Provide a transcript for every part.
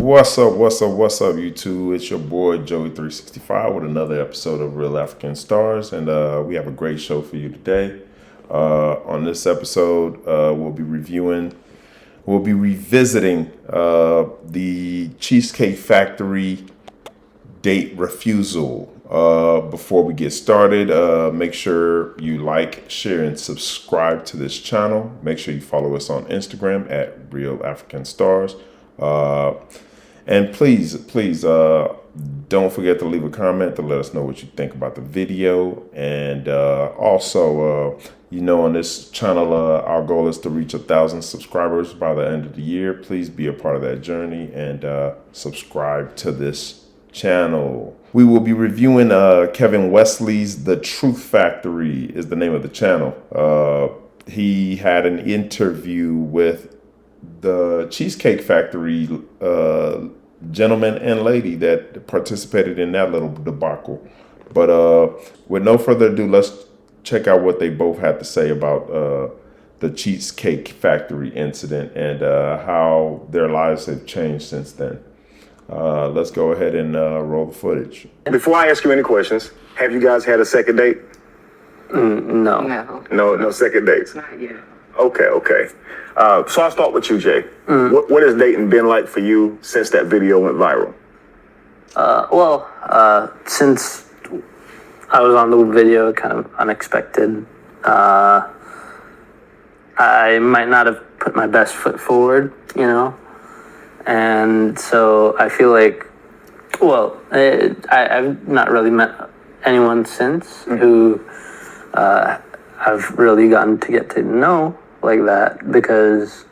What's up, YouTube? It's your boy Joey365 with another episode of Real African Stars, and we have a great show for you today. On this episode, we'll be revisiting the Cheesecake Factory date refusal. Before we get started, make sure you like, share, and subscribe to this channel. Make sure you follow us on Instagram at Real African Stars. And please, don't forget to leave a comment to let us know what you think about the video. And also, on this channel, our goal is to reach 1,000 subscribers by the end of the year. Please be a part of that journey and subscribe to this channel. We will be reviewing Kevin Wesley's The Truth Factory is the name of the channel. He had an interview with the Cheesecake Factory gentleman and lady that participated in that little debacle. But with no further ado, let's check out what they both had to say about the Cheesecake Factory incident and how their lives have changed since then. Let's go ahead and roll the footage. Before I ask you any questions, have you guys had a second date? No. No second dates? Not yet. Okay. So I'll start with you, Jay. What has dating been like for you since that video went viral? Since I was on the video, kind of unexpected, I might not have put my best foot forward, and so I feel like, I've not really met anyone since who I've really gotten to get to know like that, because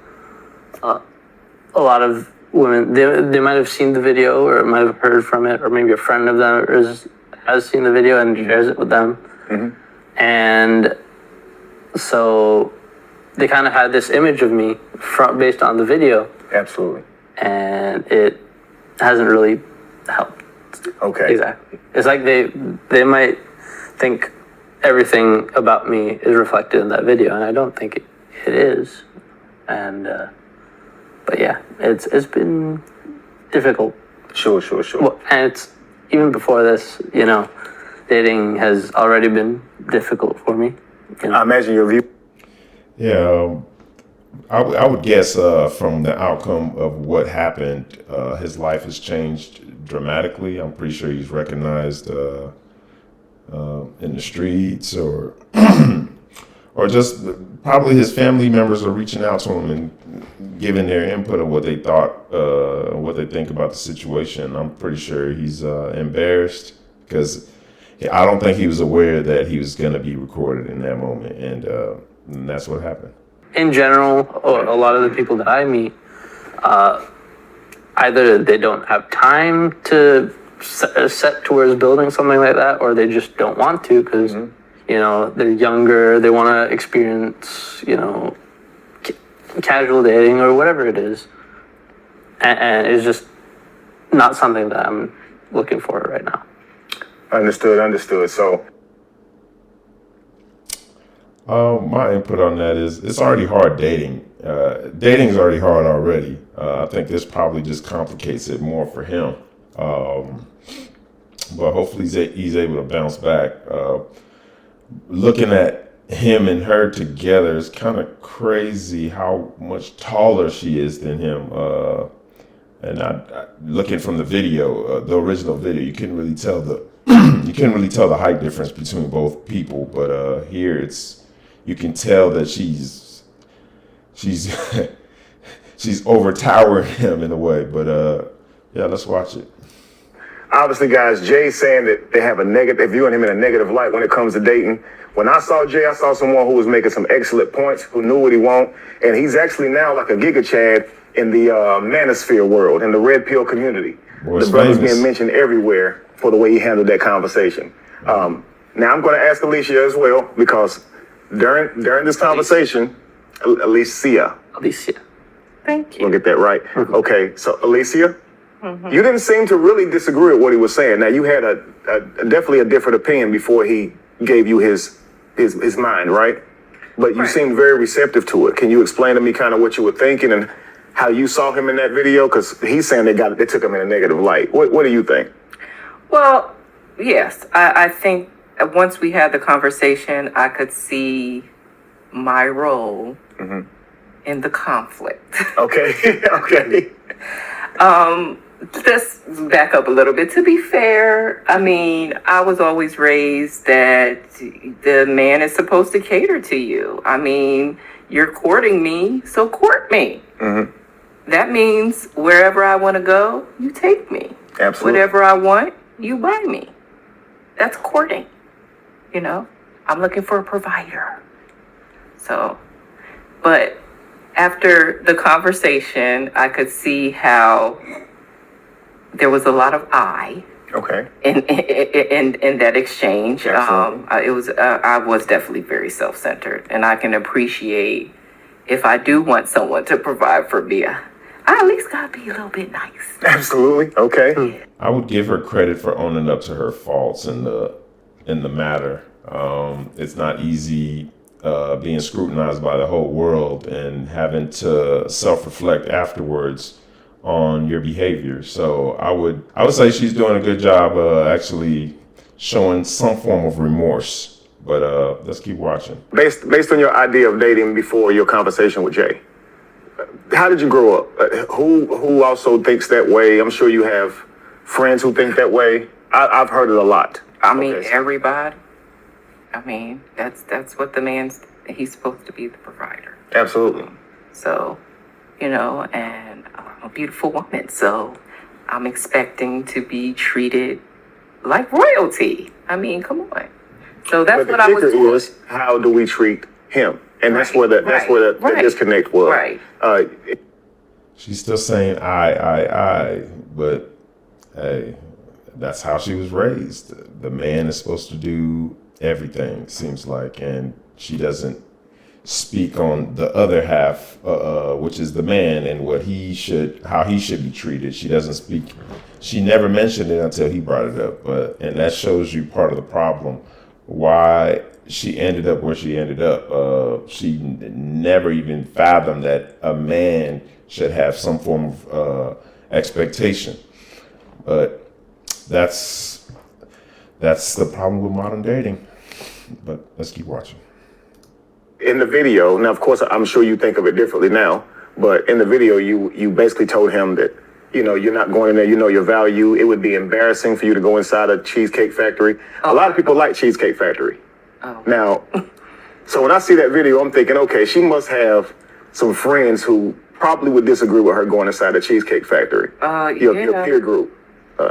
a lot of women, they might have seen the video or might have heard from it, or maybe a friend of theirs has seen the video and shares it with them. And so they kind of had this image of me based on the video. Absolutely. And it hasn't really helped. Okay. Exactly. It's like they might think everything about me is reflected in that video, and I don't think it is. And but yeah, it's been difficult. Sure. Well, and it's even before this, dating has already been difficult for me. I imagine your view. Yeah, I would guess from the outcome of what happened, his life has changed dramatically. I'm pretty sure he's recognized in the streets, or or just probably his family members are reaching out to him and giving their input of what they thought, what they think about the situation. I'm pretty sure he's embarrassed, because I don't think he was aware that he was going to be recorded in that moment, and that's what happened. In general, a lot of the people that I meet, either they don't have time to set towards building something like that, or they just don't want to, because they're younger, they want to experience casual dating or whatever it is, and it's just not something that I'm looking for right now. Understood. So my input on that is it's already hard dating. Dating is already hard already. I think this probably just complicates it more for him. But hopefully he's able to bounce back. Looking at him and her together, it's kind of crazy how much taller she is than him. And looking from the video, the original video, you couldn't really tell the height difference between both people. But here you can tell that she's she's overtowering him in a way. But yeah, let's watch it. obviously, guys, Jay's saying that they have a negative, they're viewing him in a negative light when it comes to dating. When I saw Jay, I saw someone who was making some excellent points, who knew what he wanted, and he's actually now like a Giga Chad in the manosphere world, in the red pill community. The brother's being mentioned everywhere for the way he handled that conversation. Now I'm going to ask Alicia as well, because during this conversation, Alicia. Thank you. We'll get that right. Mm-hmm. Okay, so Alicia, you didn't seem to really disagree with what he was saying. Now you had definitely a different opinion before he gave you his mind, right? But you seemed very receptive to it. Can you explain to me kind of what you were thinking and how you saw him in that video? Because he's saying they took him in a negative light. What do you think? Well, yes, I think once we had the conversation, I could see my role in the conflict. Okay, okay. Let's back up a little bit. To be fair, I mean, I was always raised that the man is supposed to cater to you. I mean, you're courting me, so court me. That means wherever I want to go, you take me. Absolutely. Whatever I want, you buy me. That's courting. You know, I'm looking for a provider. So, but after the conversation, I could see how there was a lot of Okay. in that exchange. Absolutely. I was definitely very self-centered, and I can appreciate if I do want someone to provide for me. I at least gotta be a little bit nice. Absolutely. Okay. I would give her credit for owning up to her faults in the matter. It's not easy being scrutinized by the whole world and having to self-reflect afterwards on your behavior. So I would say she's doing a good job actually showing some form of remorse. But let's keep watching. Based on your idea of dating before your conversation with Jay, how did you grow up? Who also thinks that way? I'm sure you have friends who think that way. I've heard it a lot. I mean, Okay. everybody. I mean, that's what he's supposed to be, the provider. Absolutely. So, you know, and I'm a beautiful woman, so I'm expecting to be treated like royalty. I mean, come on. So that's But the what I was kicker doing. is, how do we treat him? And that's where that Right. disconnect was. Right. She's still saying I, but hey, that's how she was raised. The man is supposed to do everything, seems like, and she doesn't speak on the other half, which is the man and how he should be treated. She doesn't speak. She never mentioned it until he brought it up, and that shows you part of the problem. Why she ended up where she ended up. She never even fathomed that a man should have some form of expectation. But that's the problem with modern dating. But let's keep watching. In the video, now of course I'm sure you think of it differently now, but in the video you basically told him that, you know, you're not going in there, you know your value. It would be embarrassing for you to go inside a Cheesecake Factory. A lot of people like Cheesecake Factory. Now, so when I see that video, I'm thinking, okay, she must have some friends who probably would disagree with her going inside a Cheesecake Factory. Your peer group.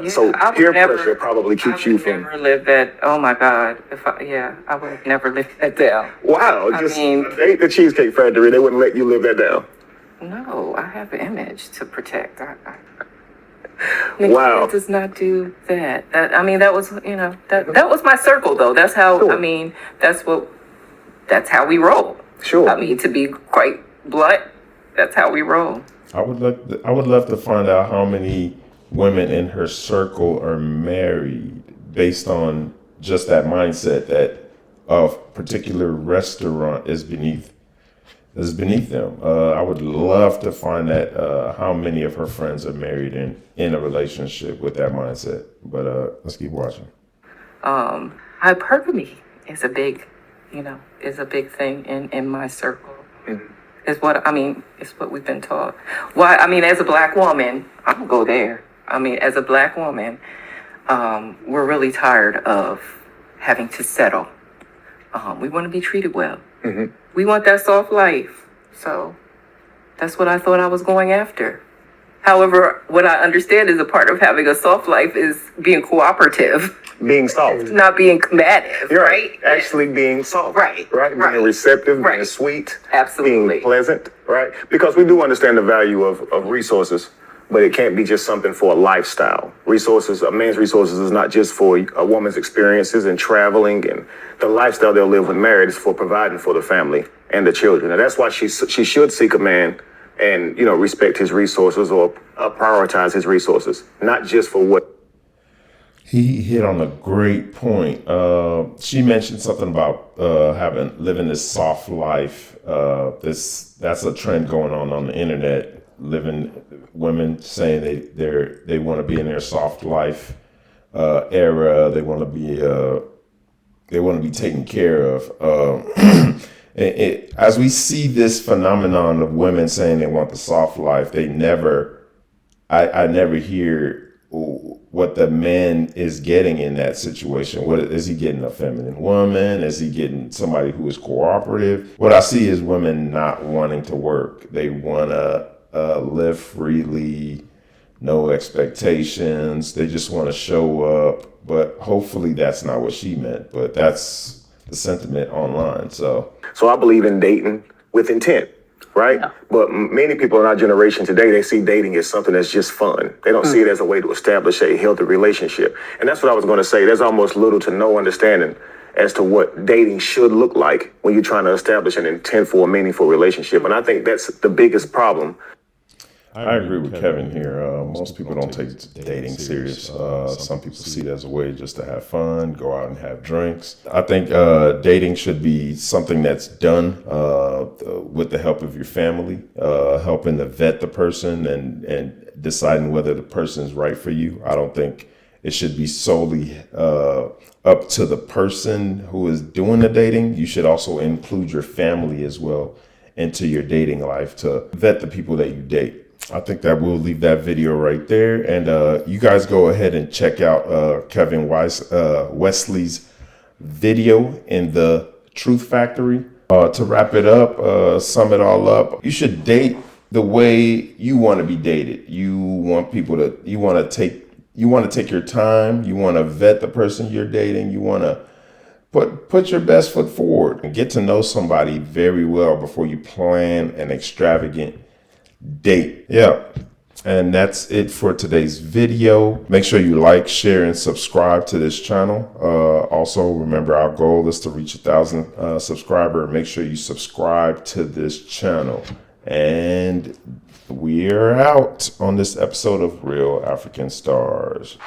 So peer pressure probably keeps you from. I would never live that. Oh my God! I would have never lived that down. Wow, I just mean- ain't the Cheesecake Factory. They wouldn't let you live that down. No, I have an image to protect. Wow. It does not do that. I mean, that was, you know, that was my circle though. That's how. Sure. I mean, that's how we roll. Sure. I mean, to be quite blunt, that's how we roll. I would love to find out how many women in her circle are married based on just that mindset that a particular restaurant is beneath them. I would love to find that how many of her friends are married in a relationship with that mindset. But let's keep watching. Hypergamy is a big thing in my circle. It's what we've been taught. Why? I mean, as a black woman, I'm gonna go there. I mean, as a black woman, we're really tired of having to settle. We want to be treated well. Mm-hmm. We want that soft life. So that's what I thought I was going after. However, what I understand is a part of having a soft life is being cooperative, Being soft. not being combative, You're right? Actually being soft. Right. Being Right. receptive, being Right. sweet. Absolutely. Being pleasant, right? Because we do understand the value of resources, but it can't be just something for a lifestyle. Resources, a man's resources is not just for a woman's experiences and traveling and the lifestyle they'll live when married is for providing for the family and the children. And that's why she should seek a man and, you know, respect his resources or prioritize his resources, not just for what. He hit on a great point. She mentioned something about living this soft life. That's a trend going on the internet. living, women saying they want to be in their soft life era. They want to be taken care of. As we see this phenomenon of women saying they want the soft life, I never hear what the man is getting in that situation. What is he getting? A feminine woman? Is he getting somebody who is cooperative? What I see is women not wanting to work. They want to live freely, no expectations. They just want to show up. But hopefully that's not what she meant. But that's the sentiment online. So I believe in dating with intent, right? Yeah. But many people in our generation today, they see dating as something that's just fun. They don't see it as a way to establish a healthy relationship. And that's what I was going to say. There's almost little to no understanding as to what dating should look like when you're trying to establish an intent for a meaningful relationship. And I think that's the biggest problem. I agree with Kevin here. Most people don't take dating serious. Some people see it as a way just to have fun, go out and have drinks. I think dating should be something that's done with the help of your family, helping to vet the person and deciding whether the person is right for you. I don't think it should be solely up to the person who is doing the dating. You should also include your family as well into your dating life to vet the people that you date. I think that we'll leave that video right there. And you guys go ahead and check out Kevin Wesley's video in the Truth Factory. To wrap it up, sum it all up, you should date the way you want to be dated. You want to take your time. You want to vet the person you're dating. You want to put your best foot forward and get to know somebody very well before you plan an extravagant date. Yeah. And that's it for today's video. Make sure you like, share, and subscribe to this channel. Also, remember our goal is to reach 1,000 subscribers. Make sure you subscribe to this channel. And we are out on this episode of Real African Stars.